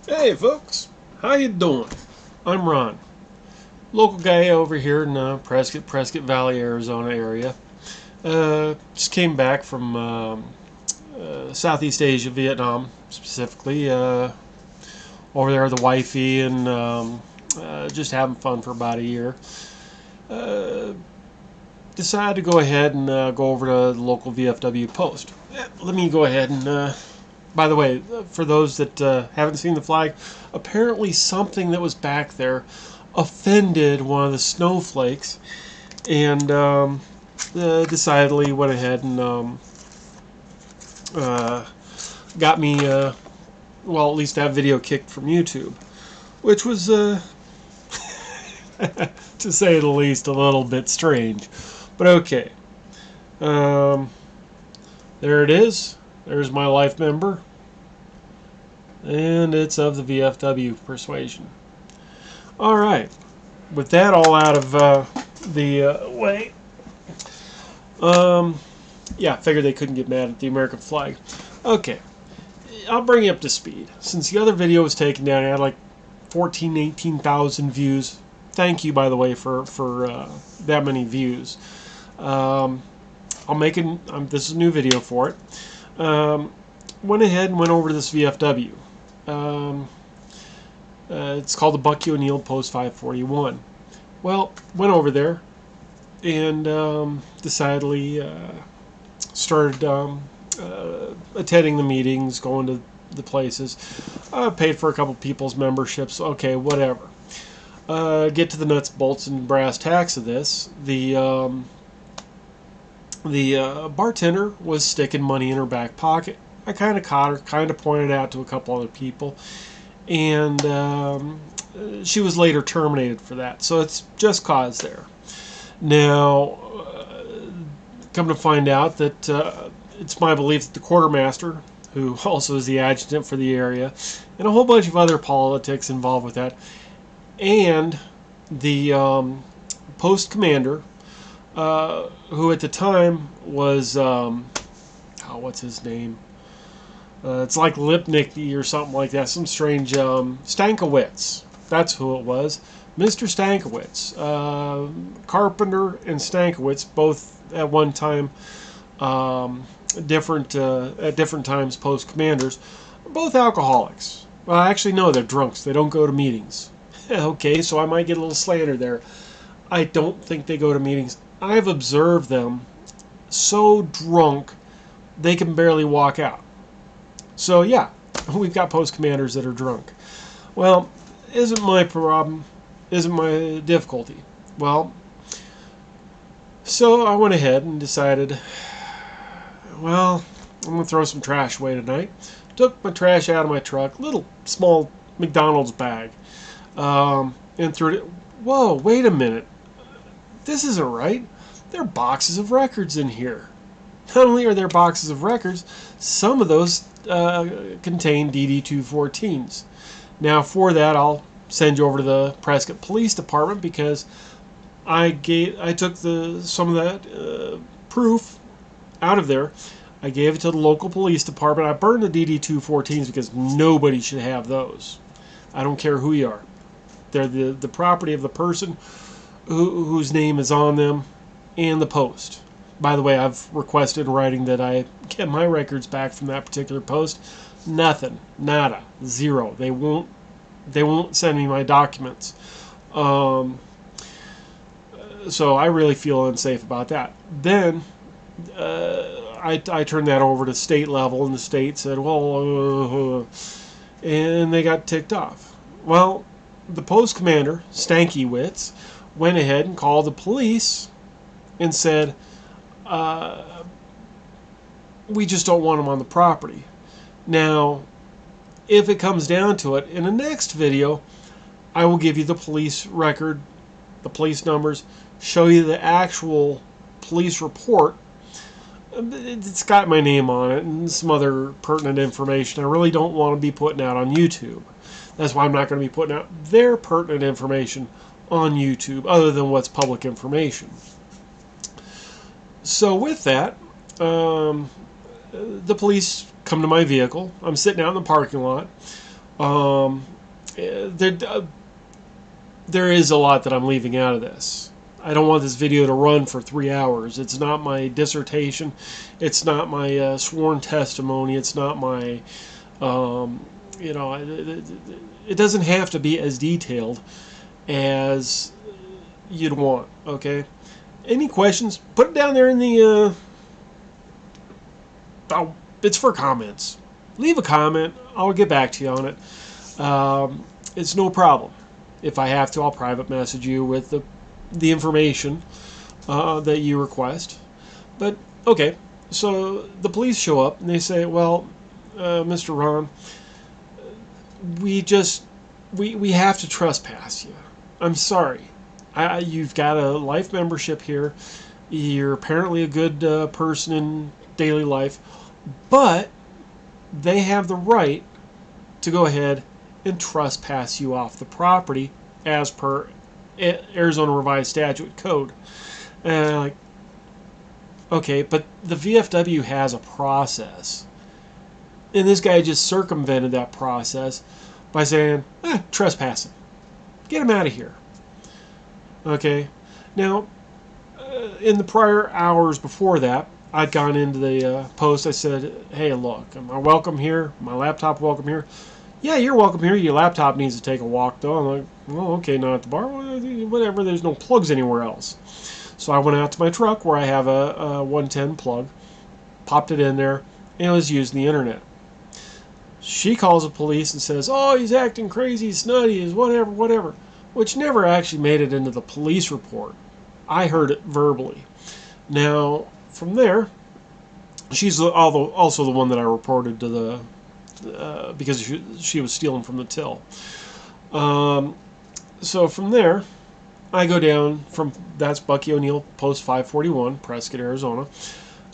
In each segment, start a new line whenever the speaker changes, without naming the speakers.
Hey folks, how you doing? I'm Ron, local guy over here in Prescott Valley, Arizona area. Just came back from Southeast Asia, Vietnam specifically. Over there with the wifey and just having fun for about a year. Uh, Decided to go ahead and go over to the local VFW post. Let me go ahead and by the way, for those that haven't seen the flag, apparently something that was back there offended one of the snowflakes, and decidedly went ahead and uh, got me, well, at least that video kicked from YouTube, which was, to say the least, a little bit strange. But okay, um, there it is. There's my life member. And it's of the VFW persuasion. All right, with that all out of the way, yeah, figured they couldn't get mad at the American flag. Okay, I'll bring you up to speed. Since the other video was taken down, it had like 18,000 views. Thank you, by the way, for that many views. I'll make it. This is a new video for it. Went ahead and went over to this VFW. It's called the Bucky O'Neill Post 541. Well, went over there and decidedly started attending the meetings, going to the places. Paid for a couple people's memberships. Okay, whatever. Get to the nuts, bolts, and brass tacks of this. The bartender was sticking money in her back pocket. I kind of caught her, kind of pointed out to a couple other people, and she was later terminated for that. So it's just cause there. Now, come to find out that it's my belief that the quartermaster, who also is the adjutant for the area, and a whole bunch of other politics involved with that, and the post commander, who at the time was, what's his name? It's like Lipnicki or something like that. Some strange Stankiewicz. That's who it was. Mr. Stankiewicz. Carpenter and Stankiewicz, both at one time, at different times, post commanders, are both alcoholics. Well, actually, no, they're drunks. They don't go to meetings. Okay, so I might get a little slander there. I don't think they go to meetings. I've observed them so drunk they can barely walk out. So yeah, we've got post commanders that are drunk. Well, isn't my problem, isn't my difficulty. Well, so I went ahead and decided, well, I'm going to throw some trash away tonight. Took my trash out of my truck, little small McDonald's bag, and threw it. Whoa, wait a minute. This isn't right. There are boxes of records in here. Not only are there boxes of records, some of those contain DD-214s. Now, for that, I'll send you over to the Prescott Police Department because I took some of that proof out of there. I gave it to the local police department. I burned the DD-214s because nobody should have those. I don't care who you are. They're the property of the person whose name is on them and the post. By the way, I've requested in writing that I get my records back from that particular post. Nothing, nada, zero. They won't send me my documents. So I really feel unsafe about that. Then I turned that over to state level, and the state said, well, and they got ticked off. Well, the post commander, Stankiewicz, went ahead and called the police and said, we just don't want them on the property. Now, if it comes down to it, in the next video, I will give you the police record, the police numbers, show you the actual police report. It's got my name on it and some other pertinent information I really don't want to be putting out on YouTube. That's why I'm not going to be putting out their pertinent information on YouTube, other than what's public information. So with that, the police come to my vehicle. I'm sitting out in the parking lot. Um, there, there is a lot that I'm leaving out of this. I don't want this video to run for 3 hours. It's not my dissertation. It's not my sworn testimony. It's not my, you know, it doesn't have to be as detailed as you'd want, okay? Any questions? Put it down there in the, it's for comments. Leave a comment. I'll get back to you on it. It's no problem. If I have to, I'll private message you with the information that you request. But, okay, so the police show up and they say, well, Mr. Ron, we have to trespass you. I'm sorry. You've got a life membership here. You're apparently a good person in daily life, but they have the right to go ahead and trespass you off the property as per Arizona Revised Statute Code. And like, okay, but the VFW has a process. And this guy just circumvented that process by saying, trespassing. Get him out of here. Okay. Now, in the prior hours before that, I'd gone into the post. I said, hey, look, am I welcome here? My laptop welcome here? Yeah, you're welcome here. Your laptop needs to take a walk, though. I'm like, well, okay, not at the bar. Whatever. There's no plugs anywhere else. So I went out to my truck where I have a 110 plug, popped it in there, and I was using the internet. She calls the police and says, oh, he's acting crazy, he's nutty, he's whatever, whatever, which never actually made it into the police report. I heard it verbally. Now, from there, she's also the one that I reported to the, because she was stealing from the till. So from there, I go down from, that's Bucky O'Neill, Post 541, Prescott, Arizona.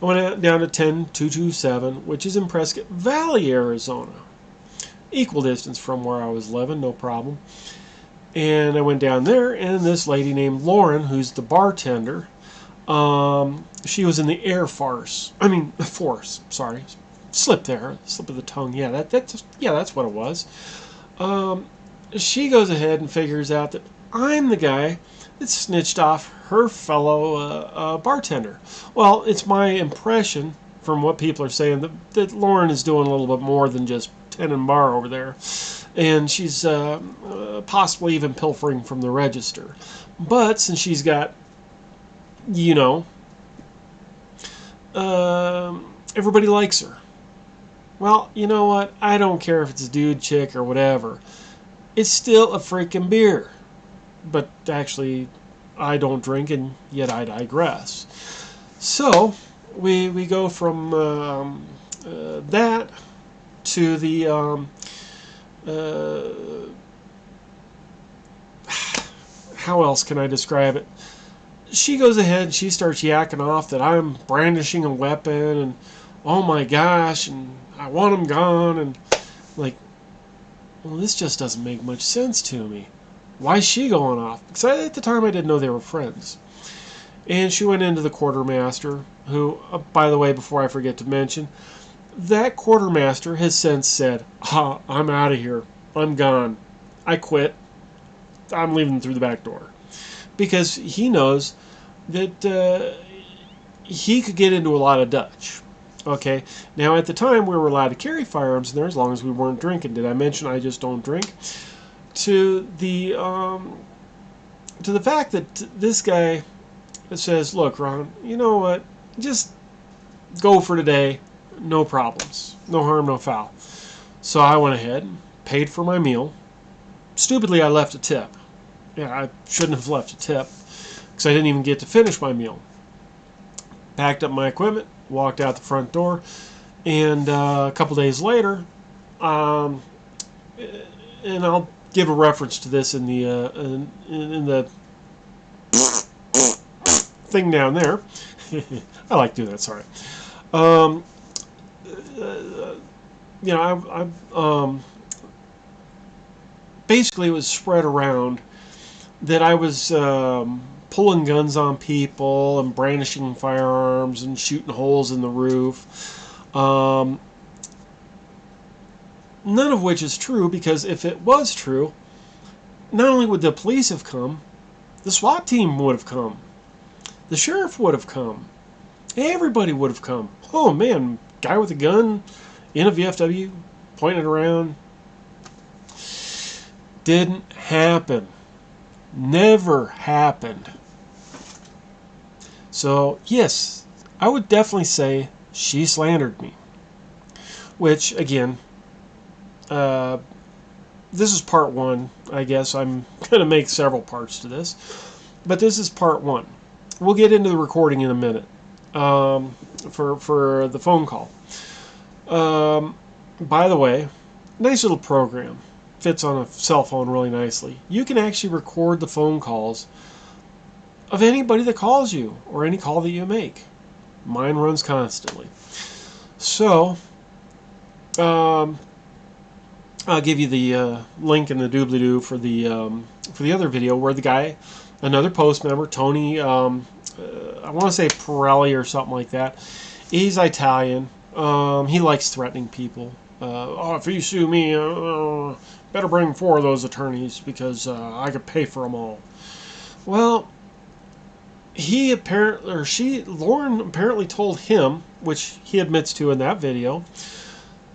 I went down to 10227, which is in Prescott Valley, Arizona. Equal distance from where I was living, no problem. And I went down there, and this lady named Lauren, who's the bartender, she was in the Air Force. Sorry. Slip there. Slip of the tongue. Yeah, that's what it was. She goes ahead and figures out that I'm the guy that snitched off her fellow bartender. Well, it's my impression from what people are saying that Lauren is doing a little bit more than just tending bar over there. And she's possibly even pilfering from the register. But since she's got, you know, everybody likes her. Well, you know what? I don't care if it's a dude, chick, or whatever. It's still a freaking beer. But actually, I don't drink, and yet I digress. So, we go from that to the how else can I describe it? She goes ahead and she starts yakking off that I'm brandishing a weapon and oh my gosh and I want him gone and like, well, this just doesn't make much sense to me. Why is she going off? Because at the time I didn't know they were friends. And she went into the quartermaster, who, by the way, before I forget to mention, that quartermaster has since said, I'm out of here. I'm gone. I quit. I'm leaving through the back door. Because he knows that he could get into a lot of Dutch. Okay, now at the time we were allowed to carry firearms in there as long as we weren't drinking. Did I mention I just don't drink? To the fact that this guy says, look, Ron, you know what? Just go for today. No problems. No harm, no foul. So I went ahead and paid for my meal. Stupidly, I left a tip. Yeah, I shouldn't have left a tip because I didn't even get to finish my meal. Packed up my equipment, walked out the front door, and a couple days later, and I'll give a reference to this in the thing down there. I like doing that. Sorry. You know, I basically it was spread around that I was pulling guns on people and brandishing firearms and shooting holes in the roof. Now None of which is true, because if it was true, not only would the police have come, the SWAT team would have come. The sheriff would have come. Everybody would have come. Oh man, guy with a gun in a VFW, pointing around. Didn't happen. Never happened. So, yes, I would definitely say she slandered me. Which, again, this is part one. I guess I'm going to make several parts to this. But this is part one. We'll get into the recording in a minute for the phone call. By the way, nice little program. Fits on a cell phone really nicely. You can actually record the phone calls of anybody that calls you or any call that you make. Mine runs constantly. So, I'll give you the link in the doobly-doo for the other video where the guy, another post member, Tony, I want to say Pirelli or something like that. He's Italian. He likes threatening people. Oh, if you sue me, better bring 4 of those attorneys because I could pay for them all. Well, he apparently, or she, Lauren apparently told him, which he admits to in that video,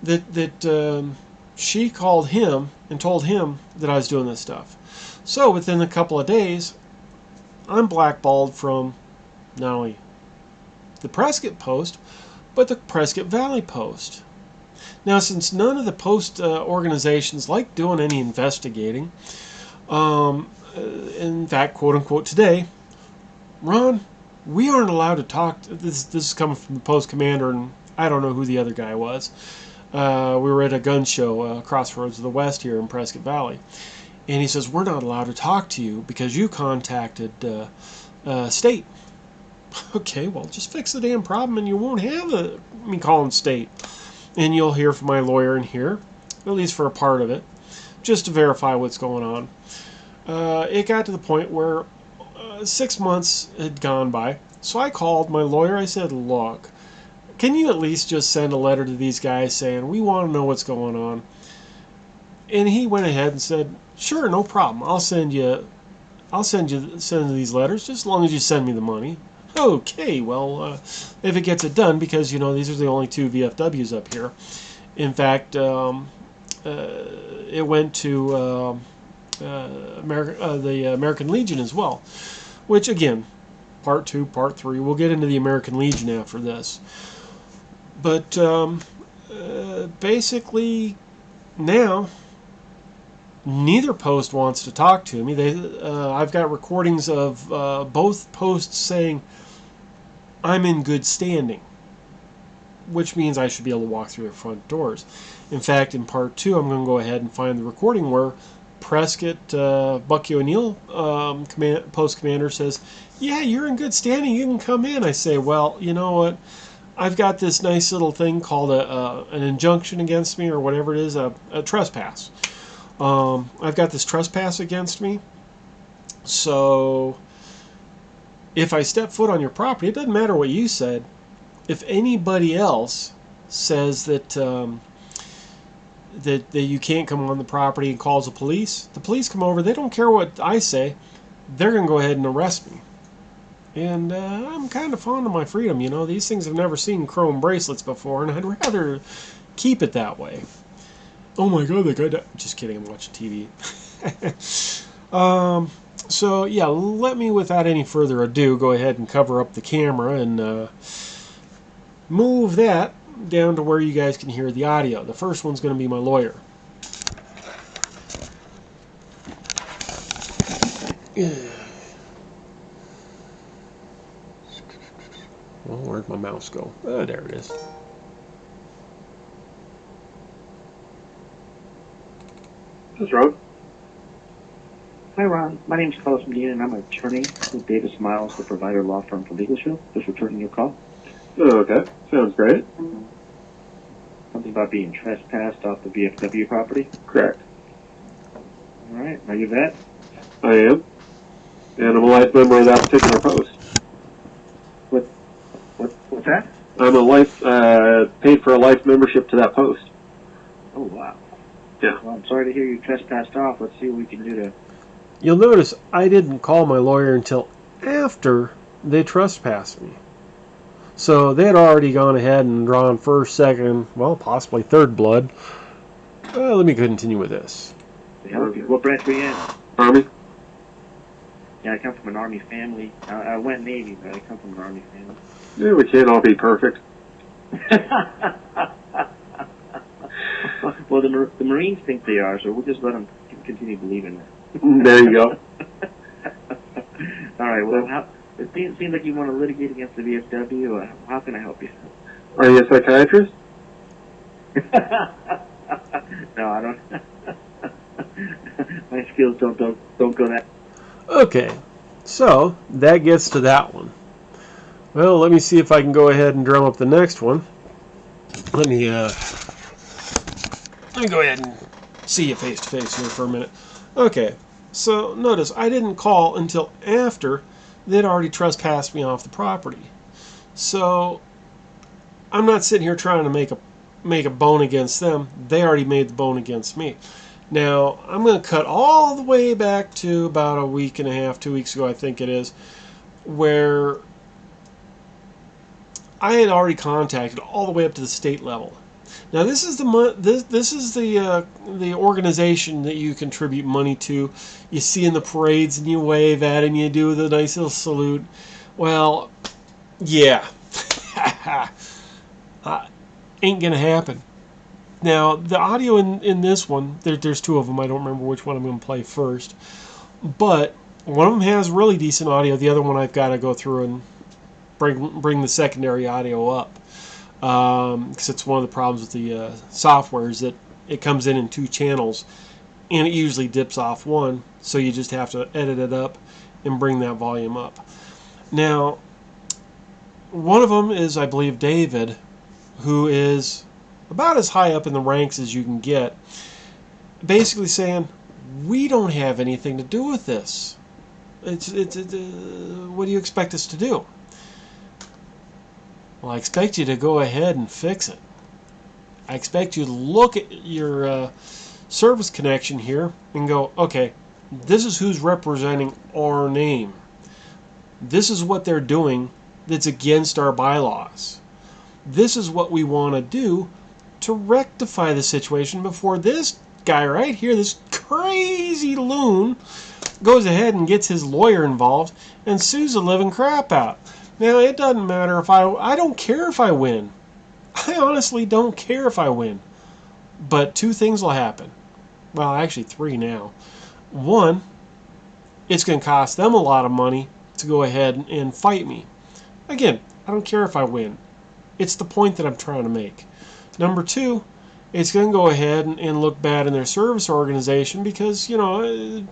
that she called him and told him that I was doing this stuff. So within a couple of days, I'm blackballed from not only the Prescott Post, but the Prescott Valley Post. Now, since none of the Post organizations like doing any investigating, in fact, quote unquote, today, Ron, we aren't allowed to talk. This is coming from the Post commander, and I don't know who the other guy was. We were at a gun show, Crossroads of the West here in Prescott Valley, and he says, we're not allowed to talk to you because you contacted state. Okay, well, just fix the damn problem and you won't have me calling state. And you'll hear from my lawyer in here, at least for a part of it, just to verify what's going on. It got to the point where 6 months had gone by, so I called my lawyer. I said, look, can you at least just send a letter to these guys saying, we want to know what's going on? And he went ahead and said, sure, no problem. I'll send you these letters, just as long as you send me the money. Okay, well, if it gets it done, because, you know, these are the only 2 VFWs up here. In fact, it went to the American Legion as well, which, again, part 2, part 3, we'll get into the American Legion after this. But basically, now, neither post wants to talk to me. I've got recordings of both posts saying I'm in good standing, which means I should be able to walk through the front doors. In fact, in part 2, I'm going to go ahead and find the recording where Prescott, Bucky O'Neill, post commander, says, yeah, you're in good standing, you can come in. I say, well, you know what? I've got this nice little thing called an injunction against me, or whatever it is, a trespass. I've got this trespass against me, so if I step foot on your property, it doesn't matter what you said. If anybody else says that that you can't come on the property and calls the police come over. They don't care what I say. They're going to go ahead and arrest me. And I'm kind of fond of my freedom, you know. These things have never seen chrome bracelets before, and I'd rather keep it that way. Oh my god, that guy died. Just kidding, I'm watching TV. So, yeah, let me, without any further ado, go ahead and cover up the camera and move that down to where you guys can hear the audio. The first one's going to be my lawyer. Well, where'd my mouse go? Oh, there it is.
This is Ron. Hi, Ron. My name's Carlos Medina, and I'm an attorney with Davis Miles, the provider law firm for Legal Shield. Just returning your call.
Oh, okay. Sounds great.
Something about being trespassed off the VFW property?
Correct.
All right. Are you a vet?
I am. And I'm a life member of that particular post.
What's that?
I'm a life, paid for a life membership to that post.
Oh, wow.
Yeah.
Well, I'm sorry to hear you trespassed off. Let's see what we can do to...
You'll notice I didn't call my lawyer until after they trespassed me. So they had already gone ahead and drawn first, second, well, possibly third blood. Let me continue with this.
to help you. What branch were you in?
Army?
Yeah, I come from an Army family. I went Navy, but I come from an Army family.
Yeah, we can't all be perfect.
Well, the Marines think they are, so we'll just let them continue believing that.
There you go.
All right, well, it seems like you want to litigate against the VFW. How can I help you?
Are you a psychiatrist?
No, I don't. My skills don't go that.
Okay, so that gets to that one. Well, let me see if I can go ahead and drum up the next one. Let me go ahead and see you face to face here for a minute. Okay, so notice I didn't call until after they'd already trespassed me off the property. So I'm not sitting here trying to make a bone against them. They already made the bone against me. Now I'm going to cut all the way back to about a week and a half, 2 weeks ago, I think it is, where I had already contacted all the way up to the state level. Now this is the organization that you contribute money to. You see in the parades and you wave at and you do the nice little salute. Well, yeah, ain't gonna happen. Now the audio in this one, there's two of them. I don't remember which one I'm gonna play first, but one of them has really decent audio. The other one I've got to go through and bring the secondary audio up. Because it's one of the problems with the software is that it comes in 2 channels and it usually dips off one, so you just have to edit it up and bring that volume up. Now, one of them is, I believe, David, who is about as high up in the ranks as you can get, basically saying, we don't have anything to do with this. What do you expect us to do? Well, I expect you to go ahead and fix it. I expect you to look at your service connection here and go, okay, this is who's representing our name. This is what they're doing that's against our bylaws. This is what we want to do to rectify the situation before this guy right here, this crazy loon, goes ahead and gets his lawyer involved and sues the living crap out. Now, it doesn't matter if I don't care if I win. I honestly don't care if I win. But 2 things will happen. Well, actually 3 now. One, it's going to cost them a lot of money to go ahead and fight me. Again, I don't care if I win. It's the point that I'm trying to make. Number 2, it's going to go ahead and look bad in their service organization because, you got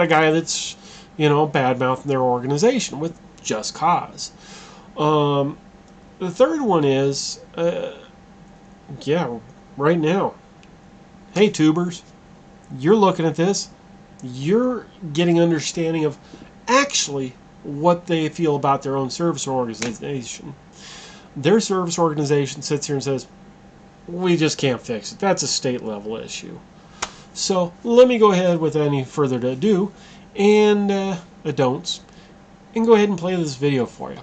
a guy that's, bad-mouthing their organization with just cause. The third one is, right now. Hey, tubers, you're looking at this. You're getting understanding of actually what they feel about their own service organization. Their service organization sits here and says, we just can't fix it. That's a state-level issue. So let me go ahead with any further ado and don'ts, and go ahead and play this video for you.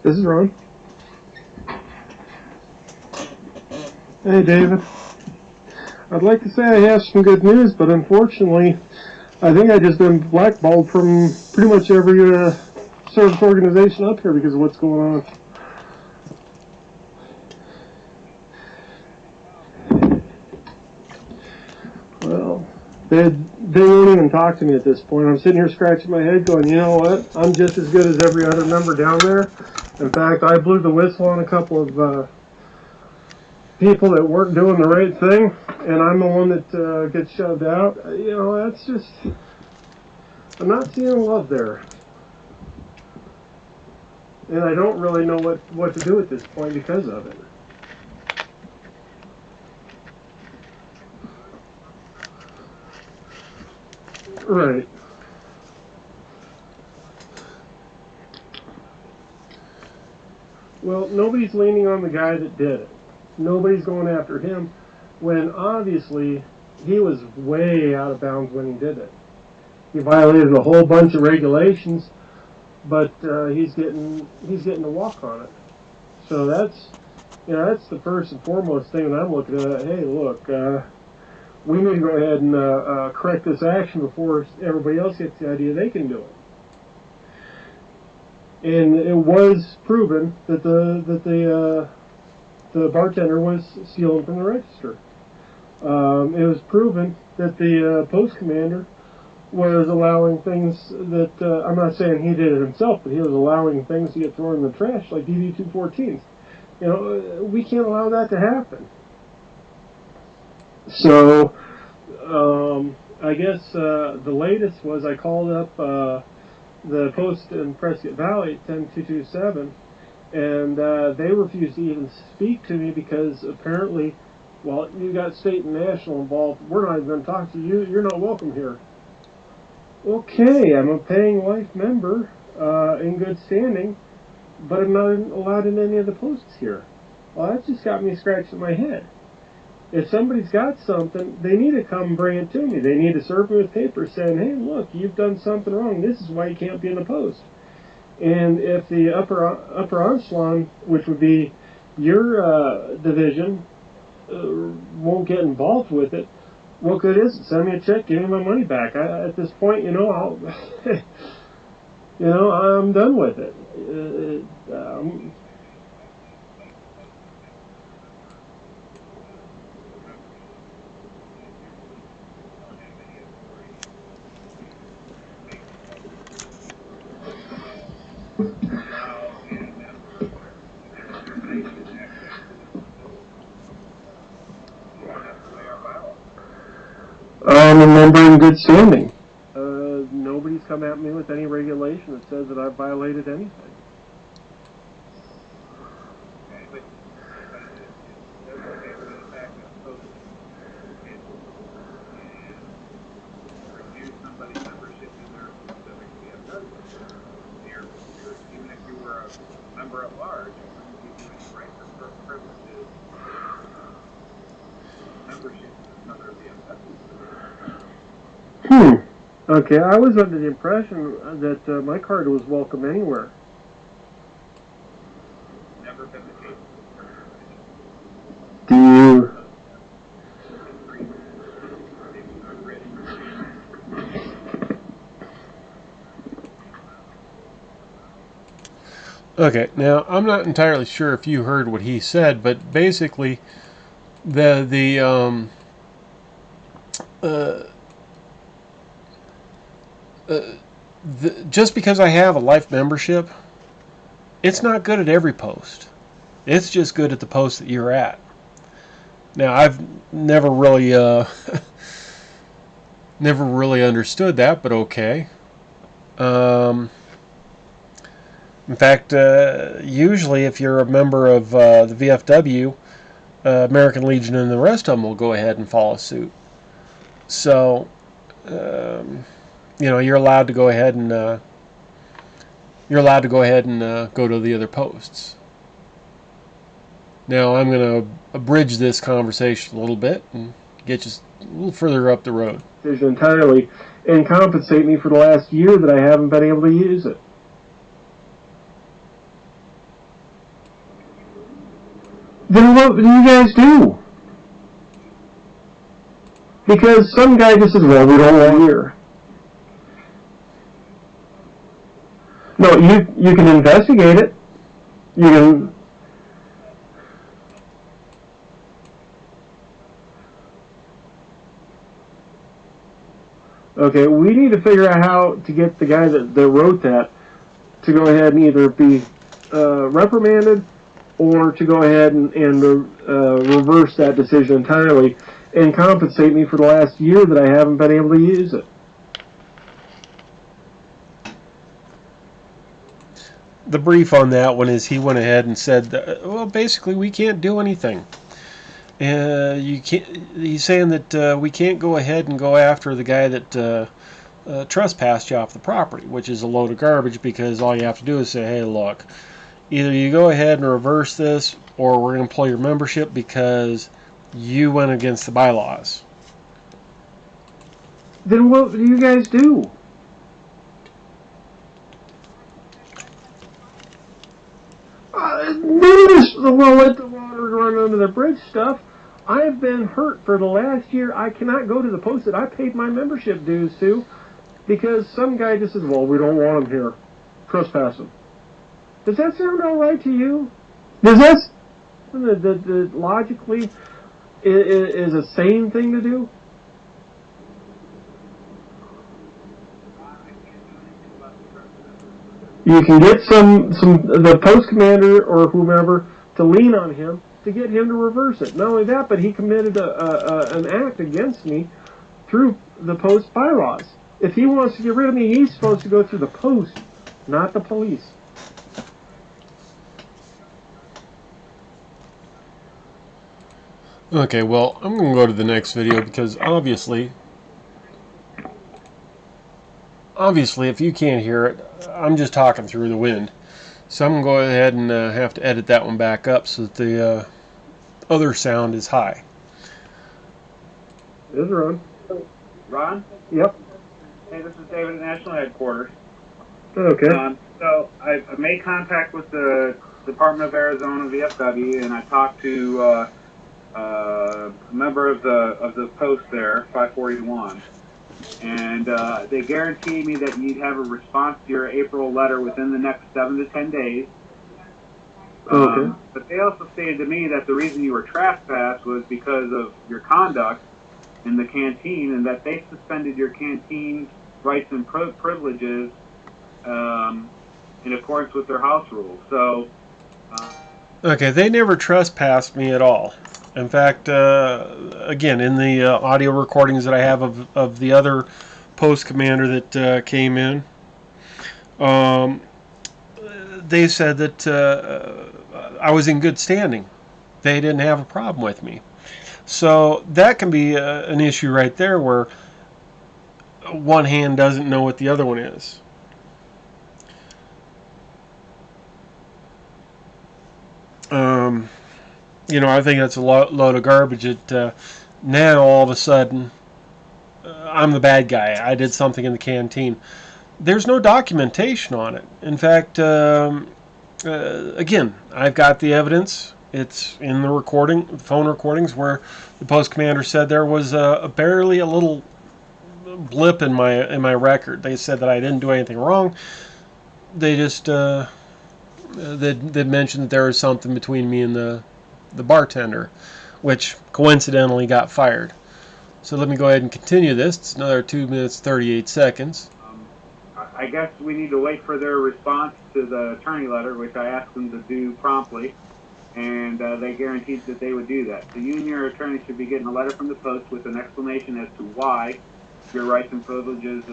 This is Ron. Hey, David. I'd like to say I have some good news, but unfortunately, I think I just been blackballed from pretty much every service organization up here because of what's going on. Well, they won't even talk to me at this point. I'm sitting here scratching my head going, you know what? I'm just as good as every other member down there. In fact, I blew the whistle on a couple of people that weren't doing the right thing, and I'm the one that gets shoved out. That's just... I'm not seeing love there. And I don't really know what to do at this point because of it. Right. Well, nobody's leaning on the guy that did it. Nobody's going after him when obviously he was way out of bounds when he did it. He violated a whole bunch of regulations, but he's getting to walk on it. So that's the first and foremost thing that I'm looking at. Hey, look, we need to go ahead and correct this action before everybody else gets the idea they can do it. And it was proven that the bartender was stealing from the register. It was proven that the post commander was allowing things that, I'm not saying he did it himself, but he was allowing things to get thrown in the trash, like DD-214s. We can't allow that to happen. So, I guess the latest was I called up the post in Prescott Valley, 10227, and they refused to even speak to me because apparently, well, you got state and national involved. We're not even going to talk to you. You're not welcome here. Okay, I'm a paying life member in good standing, but I'm not allowed in any of the posts here. Well, that just got me scratching my head. If somebody's got something, they need to come and bring it to me. They need to serve me with papers saying, hey, look, you've done something wrong. This is why you can't be in the post. And if the upper echelon, which would be your division, won't get involved with it, what good is it? Send me a check, give me my money back. At this point, I'll, I'm done with it. I'm a member in good standing. Nobody's come at me with any regulation that says that I've violated anything.
Even if you were a member at large, it wouldn't give you any rights or privileges. Membership is another VFW.
Okay, I was under the impression that my card was welcome anywhere.
Never been the case.
Do you?
Okay, now I'm not entirely sure if you heard what he said, but basically, just because I have a life membership, it's not good at every post. It's just good at the post that you're at. Now, I've never really never really understood that, but okay. In fact, usually if you're a member of the VFW, American Legion and the rest of them will go ahead and follow suit. So, you're allowed to go ahead and go to the other posts. Now, I'm going to abridge this conversation a little bit and get you a little further up the road.
Entirely, and compensate me for the last year that I haven't been able to use it. Then what do you guys do? Because some guy just says, well, we don't want here. No, you can investigate it. You can... Okay, we need to figure out how to get the guy that wrote that to go ahead and either be reprimanded or to go ahead and reverse that decision entirely and compensate me for the last year that I haven't been able to use it.
The brief on that one is he went ahead and said, well, basically we can't do anything. You can't. He's saying that we can't go ahead and go after the guy that trespassed you off the property, which is a load of garbage because all you have to do is say, hey, look, either you go ahead and reverse this, or we're going to pull your membership because you went against the bylaws.
Then what do you guys do? None of this, well, let the water run under the bridge stuff. I've been hurt for the last year. I cannot go to the post that I paid my membership dues to because some guy just says, well, we don't want him here. Trespass him. Does that sound all right to you? Does that the logically is a sane thing to do? You can get the post commander or whomever to lean on him to get him to reverse it. Not only that, but he committed an act against me through the post bylaws. If he wants to get rid of me, he's supposed to go through the post, not the police.
Okay, well, I'm going to go to the next video because obviously, if you can't hear it, I'm just talking through the wind. So I'm going to go ahead and have to edit that one back up so that the other sound is high.
This is Ron.
Ron?
Yep.
Hey, this is David at National Headquarters.
Okay.
So I made contact with the Department of Arizona VFW, and I talked to a member of the post there, 541, and they guaranteed me that you'd have a response to your April letter within the next 7 to 10 days.
Okay.
But they also stated to me that the reason you were trespassed was because of your conduct in the canteen, and that they suspended your canteen rights and privileges in accordance with their house rules. So,
Okay, they never trespassed me at all. In fact, again, in the audio recordings that I have of the other post commander that came in, they said that I was in good standing. They didn't have a problem with me. So that can be an issue right there where one hand doesn't know what the other one is. You know, I think that's a load of garbage. Now, all of a sudden, I'm the bad guy. I did something in the canteen. There's no documentation on it. In fact, again, I've got the evidence. It's in the phone recordings, where the post commander said there was barely a little blip in my record. They said that I didn't do anything wrong. They just they mentioned that there was something between me and the bartender, which coincidentally got fired. So let me go ahead and continue this. It's another 2 minutes 38 seconds.
I guess we need to wait for their response to the attorney letter, which I asked them to do promptly, and they guaranteed that they would do that. So you and your attorney should be getting a letter from the post with an explanation as to why your rights and privileges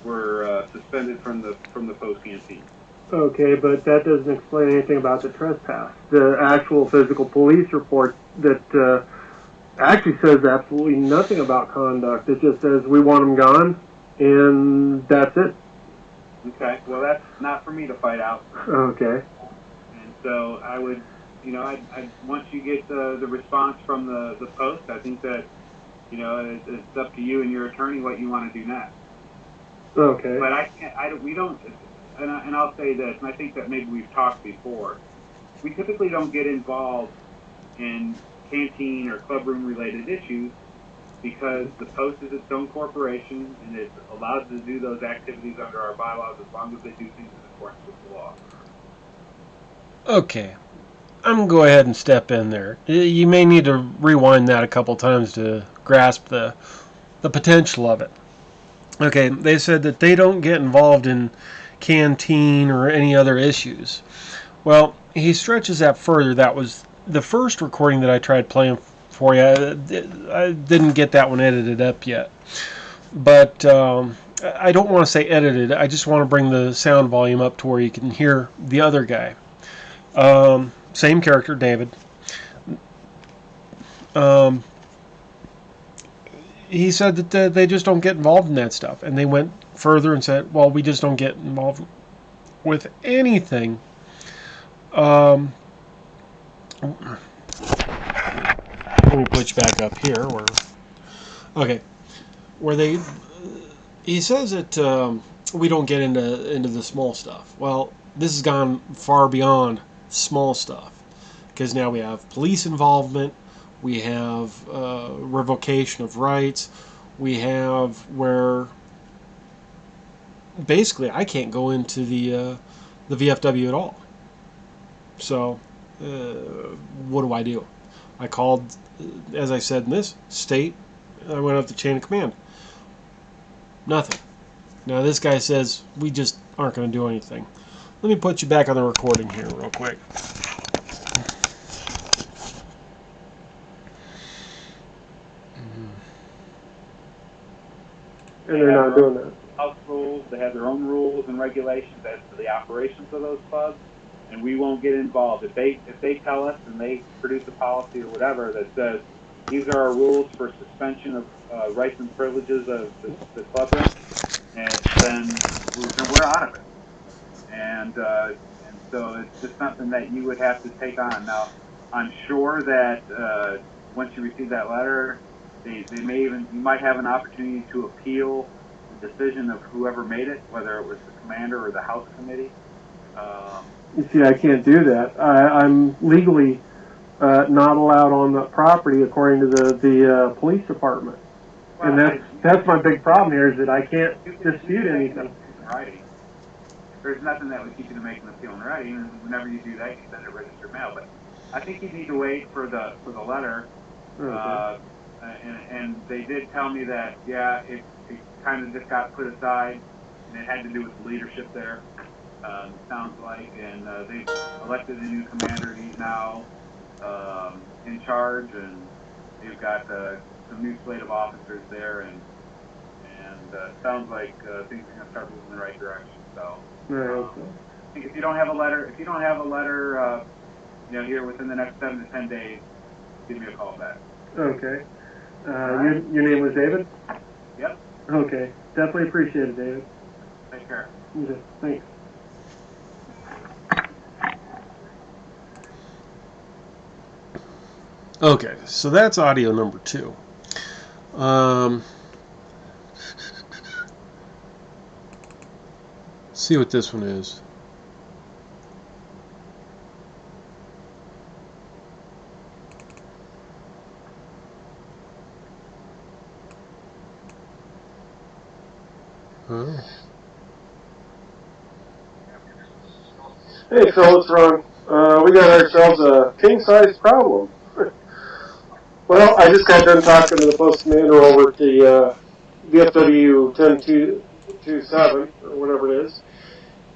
were suspended from the post canteen.
Okay, but that doesn't explain anything about the trespass. The actual physical police report that actually says absolutely nothing about conduct. It just says we want them gone, and that's it.
Okay, well, that's not for me to fight out.
Okay.
And so I would, I once you get the response from the post, I think that, it's up to you and your attorney what you want to do next.
Okay.
But we don't, and I'll say this, and I think that maybe we've talked before, we typically don't get involved in canteen or clubroom related issues because the post is its own corporation and it's allowed to do those activities under our bylaws as long as they do things in accordance with the law.
Okay, I'm going to go ahead and step in there. You may need to rewind that a couple times to grasp the potential of it. Okay, they said that they don't get involved in canteen or any other issues. Well, he stretches that further. That was the first recording that I tried playing for you. I didn't get that one edited up yet. But I don't want to say edited. I just want to bring the sound volume up to where you can hear the other guy. Same character, David. He said that they just don't get involved in that stuff. And they went further and said, well, we just don't get involved with anything Um, let me put you back up here. Okay, where he says that we don't get into the small stuff. Well, this has gone far beyond small stuff because now we have police involvement, we have revocation of rights, we have where basically I can't go into the VFW at all. So what do I do? I called, as I said in this state, I went up the chain of command. Nothing. Now this guy says we just aren't going to do anything. Let me put you back on the recording here real quick.
And they're not doing that.
House rules, they have their own rules and regulations as to the operations of those clubs, and we won't get involved. If they tell us and they produce a policy or whatever that says these are our rules for suspension of rights and privileges of the club room, and then we're out of it. And so it's just something that you would have to take on. Now, I'm sure that once you receive that letter, they may even, you might have an opportunity to appeal the decision of whoever made it, whether it was the commander or the house committee.
You see, I can't do that. I'm legally not allowed on the property according to the police department.
Well,
And that's my big problem here is that I can't dispute anything.
Writing. There's nothing that would keep you to make an appeal in writing, and whenever you do that, you send it registered mail. But I think you need to wait for the letter.
Okay.
And they did tell me that it kind of just got put aside, and it had to do with the leadership there. It sounds like, and they've elected a new commander. He's now in charge, and they've got some new slate of officers there, and it sounds like things are going to start moving in the right direction. So, I think if you don't have a letter, here within the next 7 to 10 days, give me a call back.
Okay. Your name was David?
Yep.
Okay. Definitely appreciate it, David.
Take care.
Okay. Thanks.
Okay, so that's audio number 2. See what this one is.
Hey, Phil, what's wrong? We got ourselves a king-size problem. Well, I just got done talking to the post commander over at the VFW 10227, or whatever it is.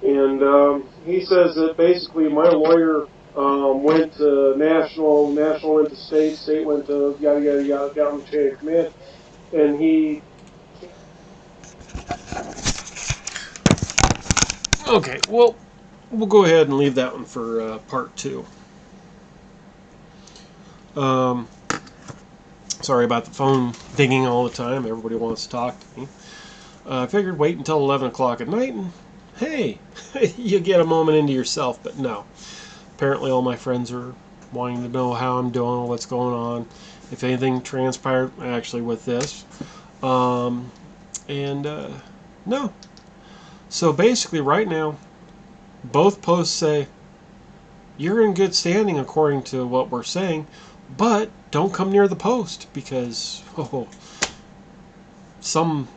And he says that basically my lawyer went to national went to state went to yada, yada, yada, down the chain of command. And he...
Okay, well, we'll go ahead and leave that one for part 2. Sorry about the phone dinging all the time. Everybody wants to talk to me. I figured wait until 11 o'clock at night and, hey, you get a moment into yourself, but no. Apparently all my friends are wanting to know how I'm doing, what's going on, if anything transpired actually with this. No. So basically right now, both posts say, you're in good standing according to what we're saying, but don't come near the post because something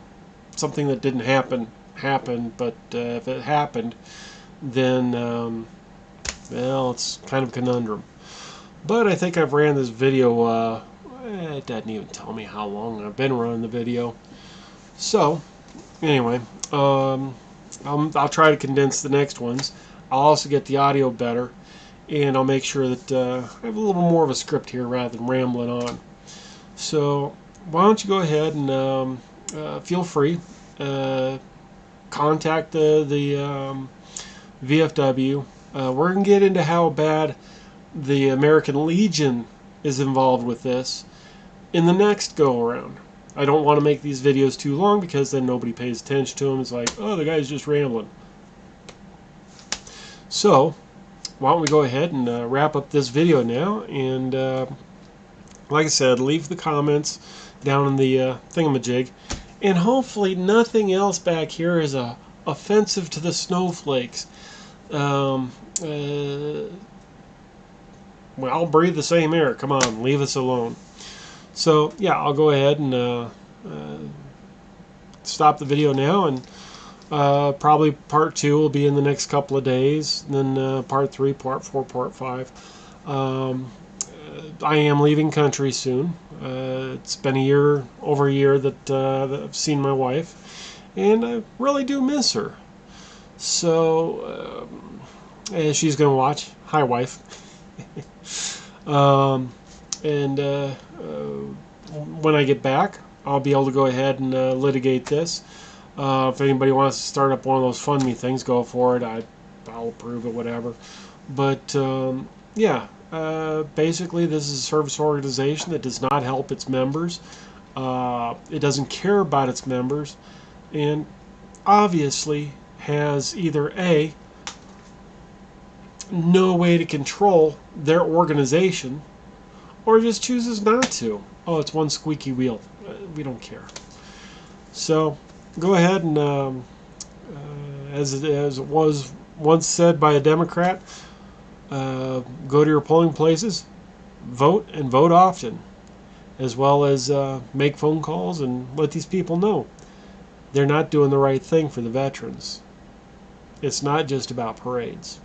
that didn't happen happened, but if it happened, then well, it's kind of a conundrum. But I think I've ran this video, it doesn't even tell me how long I've been running the video. So anyway, I'll try to condense the next ones. I'll also get the audio better, and I'll make sure that I have a little more of a script here rather than rambling on. So why don't you go ahead and feel free, contact the VFW. We're going to get into how bad the American Legion is involved with this in the next go-around. I don't want to make these videos too long because then nobody pays attention to them. It's like, oh, the guy's just rambling. So, why don't we go ahead and wrap up this video now, and like I said, leave the comments down in the thingamajig, and hopefully nothing else back here is offensive to the snowflakes. Well, I'll breathe the same air. Come on, leave us alone. So yeah, I'll go ahead and stop the video now, and probably part 2 will be in the next couple of days, and then part 3, part 4, part 5. I am leaving country soon. It's been over a year that I've seen my wife, and I really do miss her. So she's going to watch. Hi, wife. And when I get back, I'll be able to go ahead and litigate this. If anybody wants to start up one of those fund me things, go for it. I'll approve it, whatever. But yeah, basically this is a service organization that does not help its members. It doesn't care about its members, and obviously has either A, no way to control their organization, or just chooses not to. Oh, it's one squeaky wheel. We don't care. So go ahead and, as it was once said by a Democrat, go to your polling places, vote, and vote often, as well as make phone calls and let these people know they're not doing the right thing for the veterans. It's not just about parades.